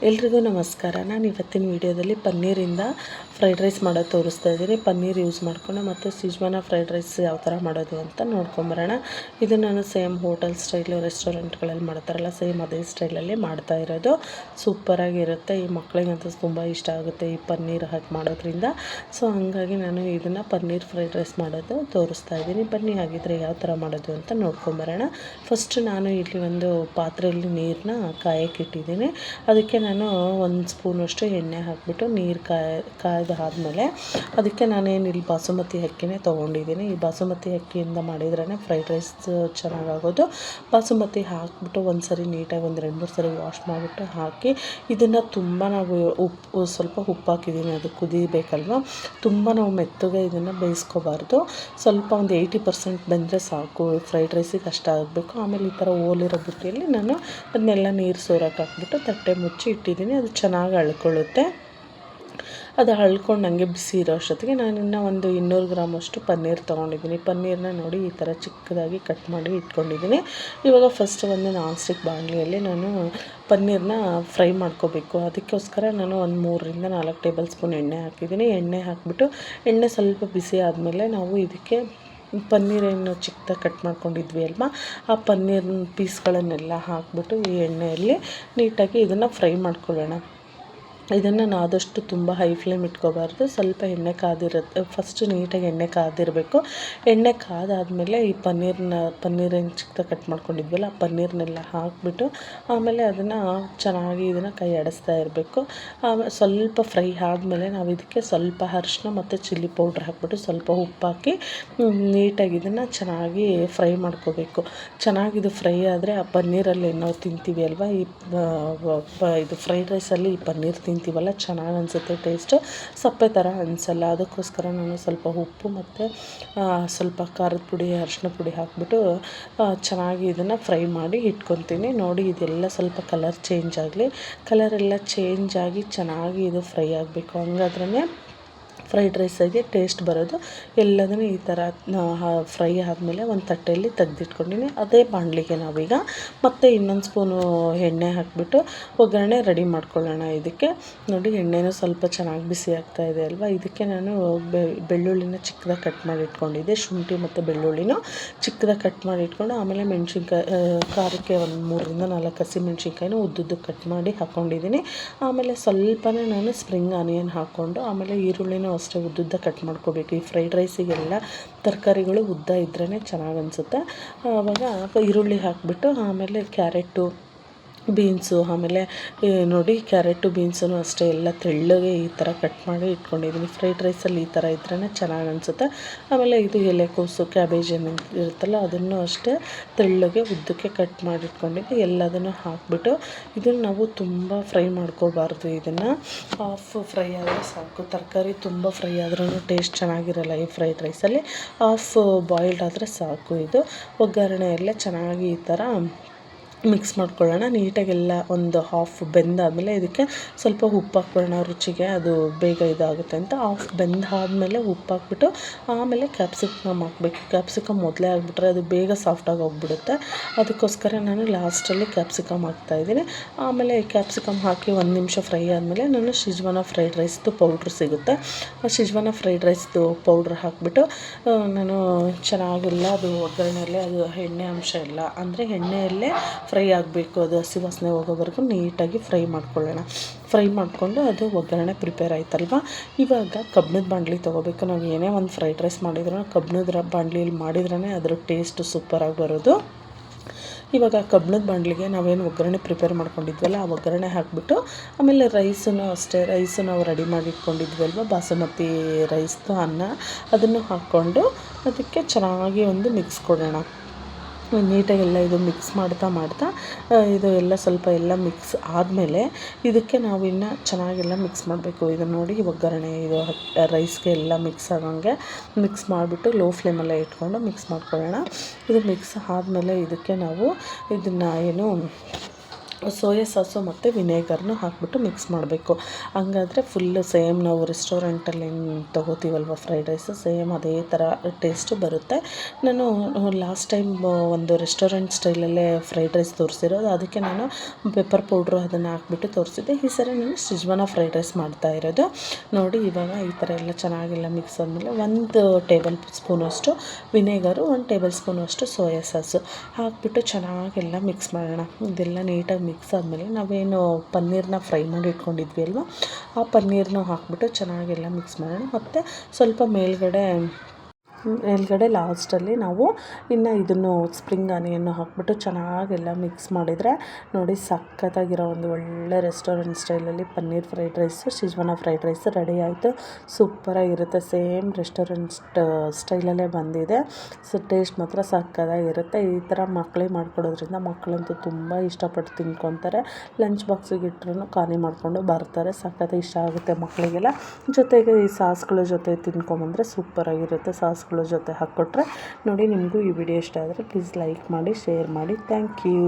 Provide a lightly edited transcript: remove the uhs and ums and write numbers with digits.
ಎಲ್ರಿಗೂ ನಮಸ್ಕಾರ. ನಾನು ಇವತ್ತಿನ ವಿಡಿಯೋದಲ್ಲಿ ಪನ್ನೀರಿಂದ ಫ್ರೈಡ್ ರೈಸ್ ಮಾಡೋದು ತೋರಿಸ್ತಾ ಇದ್ದೀನಿ. ಪನ್ನೀರ್ ಯೂಸ್ ಮಾಡಿಕೊಂಡು ಮತ್ತು ಸಿಜ್ವಾನ ಫ್ರೈಡ್ ರೈಸ್ ಯಾವ ಥರ ಮಾಡೋದು ಅಂತ ನೋಡ್ಕೊಂಬರೋಣ. ಇದು ನಾನು ಸೇಮ್ ಹೋಟೆಲ್ ಸ್ಟೈಲು ರೆಸ್ಟೋರೆಂಟ್ಗಳಲ್ಲಿ ಮಾಡ್ತಾರಲ್ಲ ಸೇಮ್ ಅದೇ ಸ್ಟೈಲಲ್ಲಿ ಮಾಡ್ತಾ ಇರೋದು. ಸೂಪರಾಗಿರುತ್ತೆ. ಈ ಮಕ್ಕಳಿಗಂತೂ ತುಂಬ ಇಷ್ಟ ಆಗುತ್ತೆ ಈ ಪನ್ನೀರ್ ಹಾಕಿ ಮಾಡೋದ್ರಿಂದ. ಸೊ ಹಾಗಾಗಿ ನಾನು ಇದನ್ನು ಪನ್ನೀರ್ ಫ್ರೈಡ್ ರೈಸ್ ಮಾಡೋದು ತೋರಿಸ್ತಾ ಇದ್ದೀನಿ. ಬನ್ನಿ ಹಾಗಿದ್ರೆ ಯಾವ ಥರ ಮಾಡೋದು ಅಂತ ನೋಡ್ಕೊಂಬರೋಣ. ಫಸ್ಟ್ ನಾನು ಇಲ್ಲಿ ಒಂದು ಪಾತ್ರೆಯಲ್ಲಿ ನೀರನ್ನ ಕಾಯಕ್ಕಿಟ್ಟಿದ್ದೀನಿ. ಅದಕ್ಕೆ ನಾನು ಒಂದು ಸ್ಪೂನಷ್ಟು ಎಣ್ಣೆ ಹಾಕಿಬಿಟ್ಟು ನೀರು ಕಾಯ್ದಾದ್ಮೇಲೆ ಅದಕ್ಕೆ ನಾನೇನು ಇಲ್ಲಿ ಬಾಸುಮತಿ ಅಕ್ಕಿನೇ ತೊಗೊಂಡಿದ್ದೀನಿ. ಈ ಬಾಸುಮತಿ ಅಕ್ಕಿಯಿಂದ ಮಾಡಿದ್ರೇ ಫ್ರೈಡ್ ರೈಸ್ ಚೆನ್ನಾಗಾಗೋದು. ಬಾಸುಮತಿ ಹಾಕಿಬಿಟ್ಟು ಒಂದು ಸರಿ ನೀಟಾಗಿ ಒಂದು 2-3 ಸರಿ ವಾಶ್ ಮಾಡಿಬಿಟ್ಟು ಹಾಕಿ ಇದನ್ನು ತುಂಬ ನಾವು ಸ್ವಲ್ಪ ಉಪ್ಪು ಹಾಕಿದ್ದೀನಿ. ಅದು ಕುದಿಬೇಕಲ್ವ, ತುಂಬ ನಾವು ಮೆತ್ತಗೆ ಇದನ್ನು ಬೇಯಿಸ್ಕೋಬಾರ್ದು. ಸ್ವಲ್ಪ ಒಂದು 80% ಬೆಂದರೆ ಸಾಕು. ಫ್ರೈಡ್ ರೈಸಿಗೆ ಅಷ್ಟ ಆಗಬೇಕು. ಆಮೇಲೆ ಈ ಥರ ಓಲಿರೋ ಬುಟ್ಟಿಯಲ್ಲಿ ನಾನು ಅದನ್ನೆಲ್ಲ ನೀರು ಸೋರಕ್ಕೆ ಹಾಕ್ಬಿಟ್ಟು ತಟ್ಟೆ ಮುಚ್ಚಿ ಇಟ್ಟಿದ್ದೀನಿ. ಅದು ಚೆನ್ನಾಗಿ ಅಳ್ಕೊಳ್ಳುತ್ತೆ. ಅದು ಹಳ್ಕೊಂಡು ನನಗೆ ಬಿಸಿ ಇರೋ ಅಷ್ಟೊತ್ತಿಗೆ ನಾನು ಇನ್ನೂ ಒಂದು 200 ಗ್ರಾಮಷ್ಟು ಪನ್ನೀರ್ ತೊಗೊಂಡಿದ್ದೀನಿ. ಪನ್ನೀರನ್ನ ನೋಡಿ ಈ ಥರ ಚಿಕ್ಕದಾಗಿ ಕಟ್ ಮಾಡಿ ಇಟ್ಕೊಂಡಿದ್ದೀನಿ. ಇವಾಗ ಫಸ್ಟ್ ಒಂದು ನಾನ್ ಸ್ಟಿಕ್ ಬಾಣಲಿಯಲ್ಲಿ ನಾನು ಪನ್ನೀರನ್ನ ಫ್ರೈ ಮಾಡ್ಕೋಬೇಕು. ಅದಕ್ಕೋಸ್ಕರ ನಾನು ಒಂದು 3-4 ಟೇಬಲ್ ಸ್ಪೂನ್ ಎಣ್ಣೆ ಹಾಕಿದ್ದೀನಿ. ಎಣ್ಣೆ ಹಾಕಿಬಿಟ್ಟು ಎಣ್ಣೆ ಸ್ವಲ್ಪ ಬಿಸಿ ಆದಮೇಲೆ ನಾವು ಇದಕ್ಕೆ ಪನ್ನೀರೇನು ಚಿಕ್ಕದಾಗಿ ಕಟ್ ಮಾಡ್ಕೊಂಡಿದ್ವಿ ಅಲ್ವಾ, ಆ ಪನ್ನೀರ್ ಪೀಸ್ಗಳನ್ನೆಲ್ಲ ಹಾಕ್ಬಿಟ್ಟು ಈ ಎಣ್ಣೆಯಲ್ಲಿ ನೀಟಾಗಿ ಇದನ್ನು ಫ್ರೈ ಮಾಡ್ಕೊಳ್ಳೋಣ. ಇದನ್ನು ಆದಷ್ಟು ತುಂಬ ಹೈ ಫ್ಲೇಮ್ ಇಟ್ಕೋಬಾರ್ದು. ಸ್ವಲ್ಪ ಎಣ್ಣೆ ಕಾದಿರುತ್ತೆ. ಫಸ್ಟ್ ನೀಟಾಗಿ ಎಣ್ಣೆ ಕಾದಿರಬೇಕು. ಎಣ್ಣೆ ಕಾದಾದಮೇಲೆ ಈ ಪನ್ನೀರೇನು ಚಿಕ್ಕದಾಗಿ ಕಟ್ ಮಾಡ್ಕೊಂಡಿದ್ವಲ್ಲ ಆ ಪನ್ನೀರ್ನೆಲ್ಲ ಹಾಕಿಬಿಟ್ಟು ಆಮೇಲೆ ಅದನ್ನು ಚೆನ್ನಾಗಿ ಇದನ್ನು ಕೈ ಆಡಿಸ್ತಾ ಇರಬೇಕು. ಆಮೇಲೆ ಸ್ವಲ್ಪ ಫ್ರೈ ಆದಮೇಲೆ ನಾವು ಇದಕ್ಕೆ ಸ್ವಲ್ಪ ಅರಿಶಿನ ಮತ್ತು ಚಿಲ್ಲಿ ಪೌಡ್ರ್ ಹಾಕ್ಬಿಟ್ಟು ಸ್ವಲ್ಪ ಉಪ್ಪು ಹಾಕಿ ನೀಟಾಗಿ ಇದನ್ನು ಚೆನ್ನಾಗಿ ಫ್ರೈ ಮಾಡ್ಕೋಬೇಕು. ಚೆನ್ನಾಗಿದು ಫ್ರೈ ಆದರೆ ಆ ಪನ್ನೀರಲ್ಲಿ ನಾವು ತಿಂತೀವಿ ಅಲ್ವಾ, ಇದು ಫ್ರೈಡ್ ರೈಸಲ್ಲಿ ಈ ಪನ್ನೀರ್ ತಿಂತೀವಲ್ಲ ಚೆನ್ನಾಗಿ ಅನಿಸುತ್ತೆ. ಟೇಸ್ಟು ಸಪ್ಪೆ ಥರ ಅನಿಸಲ್ಲ. ಅದಕ್ಕೋಸ್ಕರ ನಾನು ಸ್ವಲ್ಪ ಉಪ್ಪು ಮತ್ತು ಸ್ವಲ್ಪ ಖಾರದ ಪುಡಿ ಅರಿಶಿನ ಪುಡಿ ಹಾಕಿಬಿಟ್ಟು ಚೆನ್ನಾಗಿ ಇದನ್ನು ಫ್ರೈ ಮಾಡಿ ಇಟ್ಕೊತೀನಿ. ನೋಡಿ ಇದೆಲ್ಲ ಸ್ವಲ್ಪ ಕಲರ್ ಚೇಂಜ್ ಆಗಲಿ. ಕಲರೆಲ್ಲ ಚೇಂಜ್ ಆಗಿ ಚೆನ್ನಾಗಿ ಇದು ಫ್ರೈ ಆಗಬೇಕು. ಹಂಗಾದ್ರೇ ಫ್ರೈಡ್ ರೈಸಾಗಿ ಟೇಸ್ಟ್ ಬರೋದು. ಎಲ್ಲದನ್ನು ಈ ಥರ ಫ್ರೈ ಆದಮೇಲೆ ಒಂದು ತಟ್ಟೆಯಲ್ಲಿ ತೆಗೆದಿಟ್ಕೊಂಡಿನಿ. ಅದೇ ಬಾಣಲಿಗೆ ನಾವೀಗ ಮತ್ತೆ ಇನ್ನೊಂದು ಸ್ಪೂನು ಎಣ್ಣೆ ಹಾಕಿಬಿಟ್ಟು ಒಗ್ಗರಣೆ ರೆಡಿ ಮಾಡ್ಕೊಳ್ಳೋಣ. ಇದಕ್ಕೆ ನೋಡಿ ಎಣ್ಣೆನೂ ಸ್ವಲ್ಪ ಚೆನ್ನಾಗಿ ಬಿಸಿ ಆಗ್ತಾ ಇದೆ ಅಲ್ವಾ. ಇದಕ್ಕೆ ನಾನು ಬೆಳ್ಳುಳ್ಳಿನ ಚಿಕ್ಕದಾಗಿ ಕಟ್ ಮಾಡಿ ಇಟ್ಕೊಂಡಿದ್ದೆ. ಶುಂಠಿ ಮತ್ತು ಬೆಳ್ಳುಳ್ಳಿನೂ ಚಿಕ್ಕದಾಗಿ ಕಟ್ ಮಾಡಿ ಇಟ್ಕೊಂಡು ಆಮೇಲೆ ಮೆಣಸಿನ್ಕಾಯಿ ಖಾರಕ್ಕೆ ಒಂದು 3-4 ಹಸಿಮೆಣ್ಸಿನ್ಕಾಯಿನೂ ಉದ್ದುದ್ದಕ್ಕೆ ಕಟ್ ಮಾಡಿ ಹಾಕ್ಕೊಂಡಿದ್ದೀನಿ. ಆಮೇಲೆ ಸ್ವಲ್ಪನೇ ನಾನು ಸ್ಪ್ರಿಂಗ್ ಆನಿಯನ್ ಹಾಕ್ಕೊಂಡು ಆಮೇಲೆ ಈರುಳ್ಳಿನೂ ಅಷ್ಟೇ ಉದ್ದುದ್ದ ಕಟ್ ಮಾಡ್ಕೋಬೇಕು. ಈ ಫ್ರೈಡ್ ರೈಸಿಗೆಲ್ಲ ತರಕಾರಿಗಳು ಉದ್ದ ಇದ್ರೇ ಚೆನ್ನಾಗಿ ಅನಿಸುತ್ತೆ. ಆವಾಗ ಈರುಳ್ಳಿ ಹಾಕಿಬಿಟ್ಟು ಆಮೇಲೆ ಕ್ಯಾರೆಟು ಬೀನ್ಸು ಆಮೇಲೆ ನೋಡಿ ಕ್ಯಾರೆಟು ಬೀನ್ಸೂ ಅಷ್ಟೇ ಎಲ್ಲ ತೆಳ್ಳಗೆ ಈ ಥರ ಕಟ್ ಮಾಡಿ ಇಟ್ಕೊಂಡಿದ್ದೀನಿ. ಫ್ರೈಡ್ ರೈಸಲ್ಲಿ ಈ ಥರ ಇದ್ರೇ ಚೆನ್ನಾಗಿ ಅನಿಸುತ್ತೆ. ಆಮೇಲೆ ಇದು ಎಲೆಕೋಸು ಕ್ಯಾಬೇಜ್ ಏನು ಇರುತ್ತಲ್ಲ ಅದನ್ನು ಅಷ್ಟೇ ತೆಳ್ಳಗೆ ಉದ್ದಕ್ಕೆ ಕಟ್ ಮಾಡಿ ಇಟ್ಕೊಂಡಿದ್ದೆ. ಎಲ್ಲದನ್ನು ಹಾಕಿಬಿಟ್ಟು ಇದನ್ನು ನಾವು ತುಂಬ ಫ್ರೈ ಮಾಡ್ಕೋಬಾರ್ದು. ಇದನ್ನು ಹಾಫ್ ಫ್ರೈ ಆದರೆ ಸಾಕು. ತರಕಾರಿ ತುಂಬ ಫ್ರೈ ಆದ್ರೂ ಟೇಸ್ಟ್ ಚೆನ್ನಾಗಿರಲ್ಲ ಈ ಫ್ರೈಡ್ ರೈಸಲ್ಲಿ. ಹಾಫ್ ಬಾಯ್ಲ್ಡ್ ಆದರೆ ಸಾಕು. ಇದು ಒಗ್ಗರಣೆಯಲ್ಲೇ ಚೆನ್ನಾಗಿ ಈ ಥರ ಮಿಕ್ಸ್ ಮಾಡ್ಕೊಳ್ಳೋಣ. ನೀಟಾಗೆಲ್ಲ ಒಂದು ಹಾಫ್ ಬೆಂದಾದಮೇಲೆ ಇದಕ್ಕೆ ಸ್ವಲ್ಪ ಉಪ್ಪು ಹಾಕ್ಕೊಳ್ಳೋಣ ರುಚಿಗೆ. ಅದು ಬೇಗ ಇದಾಗುತ್ತೆ ಅಂತ ಹಾಫ್ ಬೆಂದಾದಮೇಲೆ ಉಪ್ಪು ಹಾಕ್ಬಿಟ್ಟು ಆಮೇಲೆ ಕ್ಯಾಪ್ಸಿಕಮ್ ಹಾಕಬೇಕು. ಕ್ಯಾಪ್ಸಿಕಮ್ ಮೊದಲೇ ಆಗಿಬಿಟ್ರೆ ಅದು ಬೇಗ ಸಾಫ್ಟಾಗಿ ಹೋಗ್ಬಿಡುತ್ತೆ. ಅದಕ್ಕೋಸ್ಕರ ನಾನು ಲಾಸ್ಟಲ್ಲಿ ಕ್ಯಾಪ್ಸಿಕಮ್ ಹಾಕ್ತಾಯಿದ್ದೀನಿ. ಆಮೇಲೆ ಕ್ಯಾಪ್ಸಿಕಮ್ ಹಾಕಿ 1 ನಿಮಿಷ ಫ್ರೈ ಆದಮೇಲೆ ನಾನು ಶಿಜ್ವಾನ ಫ್ರೈಡ್ ರೈಸ್ದು ಪೌಡ್ರ್ ಸಿಗುತ್ತೆ. ಆ ಶಿಜ್ವಾನ ಫ್ರೈಡ್ ರೈಸ್ದು ಪೌಡ್ರ್ ಹಾಕಿಬಿಟ್ಟು ನಾನು ಚೆನ್ನಾಗೆಲ್ಲ ಅದು ಒಗ್ಗರಣೆಯಲ್ಲೇ ಅದು ಎಣ್ಣೆ ಅಂಶ ಎಲ್ಲ ಅಂದರೆ ಎಣ್ಣೆಯಲ್ಲೇ ಫ್ರೈ ಆಗಬೇಕು. ಅದು ಹಸಿ ವಾಸನೆ ಹೋಗೋವರೆಗೂ ನೀಟಾಗಿ ಫ್ರೈ ಮಾಡ್ಕೊಳ್ಳೋಣ. ಫ್ರೈ ಮಾಡಿಕೊಂಡು ಅದು ಒಗ್ಗರಣೆ ಪ್ರಿಪೇರ್ ಆಯ್ತಲ್ವ. ಇವಾಗ ಕಬ್ಬಿಣದ ಬಾಣಲಿ ತೊಗೋಬೇಕು. ನಾವು ಏನೇ ಒಂದು ಫ್ರೈಡ್ ರೈಸ್ ಮಾಡಿದ್ರೂ ಕಬ್ಬಿಣದ ಬಾಣಲಿಯಲ್ಲಿ ಮಾಡಿದ್ರೇ ಅದರ ಟೇಸ್ಟ್ ಸೂಪರಾಗಿ ಬರೋದು. ಇವಾಗ ಕಬ್ಬಿಣದ ಬಾಣಲಿಗೆ ನಾವೇನು ಒಗ್ಗರಣೆ ಪ್ರಿಪೇರ್ ಮಾಡ್ಕೊಂಡಿದ್ವಲ್ಲ ಆ ಒಗ್ಗರಣೆ ಹಾಕಿಬಿಟ್ಟು ಆಮೇಲೆ ರೈಸನ್ನು ಅಷ್ಟೇ ರೈಸು ನಾವು ರೆಡಿ ಮಾಡಿ ಇಟ್ಕೊಂಡಿದ್ವಲ್ವ ಬಾಸುಮತಿ ರೈಸ್ದು ಅನ್ನ ಅದನ್ನು ಹಾಕ್ಕೊಂಡು ಅದಕ್ಕೆ ಚೆನ್ನಾಗಿ ಒಂದು ಮಿಕ್ಸ್ ಕೊಡೋಣ. ನೀಟಾಗೆಲ್ಲ ಇದು ಮಿಕ್ಸ್ ಮಾಡ್ತಾ ಇದು ಎಲ್ಲ ಸ್ವಲ್ಪ ಎಲ್ಲ ಮಿಕ್ಸ್ ಆದಮೇಲೆ ಇದಕ್ಕೆ ನಾವು ಇನ್ನು ಚೆನ್ನಾಗೆಲ್ಲ ಮಿಕ್ಸ್ ಮಾಡಬೇಕು. ಇದು ನೋಡಿ ಒಗ್ಗರಣೆ ಇದು ರೈಸ್ಗೆ ಎಲ್ಲ ಮಿಕ್ಸ್ ಆಗೋಂಗೆ ಮಿಕ್ಸ್ ಮಾಡಿಬಿಟ್ಟು ಲೋ ಫ್ಲೇಮಲ್ಲೇ ಇಟ್ಕೊಂಡು ಮಿಕ್ಸ್ ಮಾಡ್ಕೊಳ್ಳೋಣ. ಇದು ಮಿಕ್ಸ್ ಆದಮೇಲೆ ಇದಕ್ಕೆ ನಾವು ಇದನ್ನು ಸೋಯಾ ಸಾಸು ಮತ್ತು ವಿನೇಗರ್ನು ಹಾಕ್ಬಿಟ್ಟು ಮಿಕ್ಸ್ ಮಾಡಬೇಕು. ಹಂಗಾದರೆ ಫುಲ್ಲು ಸೇಮ್ ನಾವು ರೆಸ್ಟೋರೆಂಟಲ್ಲಿ ಏನು ತೊಗೋತೀವಲ್ವ ಫ್ರೈಡ್ ರೈಸು, ಸೇಮ್ ಅದೇ ಥರ ಟೇಸ್ಟು ಬರುತ್ತೆ. ನಾನು ಲಾಸ್ಟ್ ಟೈಮ್ ಒಂದು ರೆಸ್ಟೋರೆಂಟ್ ಸ್ಟೈಲಲ್ಲೇ ಫ್ರೈಡ್ ರೈಸ್ ತೋರಿಸಿರೋದು, ಅದಕ್ಕೆ ನಾನು ಪೆಪ್ಪರ್ ಪೌಡ್ರು ಅದನ್ನು ಹಾಕ್ಬಿಟ್ಟು ತೋರಿಸಿದ್ದೆ. ಈ ಸರಿ ನಾನು ಸಿಜ್ವಾನ ಫ್ರೈಡ್ ರೈಸ್ ಮಾಡ್ತಾಯಿರೋದು. ನೋಡಿ ಇವಾಗ ಈ ಥರ ಎಲ್ಲ ಚೆನ್ನಾಗೆಲ್ಲ ಮಿಕ್ಸ್ ಆದಮೇಲೆ 1 ಟೇಬಲ್ ಸ್ಪೂನಷ್ಟು ವಿನೇಗರು, 1 ಟೇಬಲ್ ಸ್ಪೂನಷ್ಟು ಸೋಯಾ ಸಾಸು ಹಾಕ್ಬಿಟ್ಟು ಚೆನ್ನಾಗೆಲ್ಲ ಮಿಕ್ಸ್ ಮಾಡೋಣ. ಇದೆಲ್ಲ ನೀಟಾಗಿ ಮಿಕ್ಸ್ ಆದಮೇಲೆ ನಾವೇನು ಪನ್ನೀರನ್ನ ಫ್ರೈ ಮಾಡಿ ಇಟ್ಕೊಂಡಿದ್ವಿ ಅಲ್ವ, ಆ ಪನ್ನೀರನ್ನ ಹಾಕ್ಬಿಟ್ಟು ಚೆನ್ನಾಗೆಲ್ಲ ಮಿಕ್ಸ್ ಮಾಡೋಣ. ಮತ್ತು ಸ್ವಲ್ಪ ಮೇಲ್ಗಡೆ ಲಾಸ್ಟಲ್ಲಿ ನಾವು ಇನ್ನು ಇದನ್ನು ಸ್ಪ್ರಿಂಗ್ ಆನಿಯನ್ನು ಹಾಕ್ಬಿಟ್ಟು ಚೆನ್ನಾಗೆಲ್ಲ ಮಿಕ್ಸ್ ಮಾಡಿದರೆ ನೋಡಿ ಸಖತ್ತಾಗಿರೋ ಒಂದು ಒಳ್ಳೆ ರೆಸ್ಟೋರೆಂಟ್ ಸ್ಟೈಲಲ್ಲಿ paneer fried rice, Szechwan fried rice ready ಆಯಿತು. ಸೂಪರಾಗಿರುತ್ತೆ, ಸೇಮ್ ರೆಸ್ಟೋರೆಂಟ್ ಸ್ಟೈಲಲ್ಲೇ ಬಂದಿದೆ. ಸೊ ಟೇಸ್ಟ್ ಮಾತ್ರ ಸಖತ್ತಾಗಿರುತ್ತೆ. ಈ ಥರ ಮಕ್ಕಳಿಗೆ ಮಾಡಿಕೊಡೋದ್ರಿಂದ ಮಕ್ಕಳಂತೂ ತುಂಬ ಇಷ್ಟಪಟ್ಟು ತಿನ್ಕೊತಾರೆ. ಲಂಚ್ ಬಾಕ್ಸಿಗೆ ಇಟ್ಟರು ಖಾಲಿ ಮಾಡಿಕೊಂಡು ಬರ್ತಾರೆ. ಸಖತ್ ಇಷ್ಟ ಆಗುತ್ತೆ ಮಕ್ಕಳಿಗೆಲ್ಲ. ಜೊತೆಗೆ ಈ ಸಾಸ್ಗಳ ಜೊತೆ ತಿನ್ಕೊಂಬಂದರೆ ಸೂಪರಾಗಿರುತ್ತೆ. ಸಾಸ್ಗಳ ಜೊತೆ ಹಾಕ್ಕೊಟ್ರೆ ನೋಡಿ. ನಿಮಗೂ ಈ ವಿಡಿಯೋ ಇಷ್ಟ ಆದರೆ ಪ್ಲೀಸ್ ಲೈಕ್ ಮಾಡಿ, ಶೇರ್ ಮಾಡಿ. Thank you.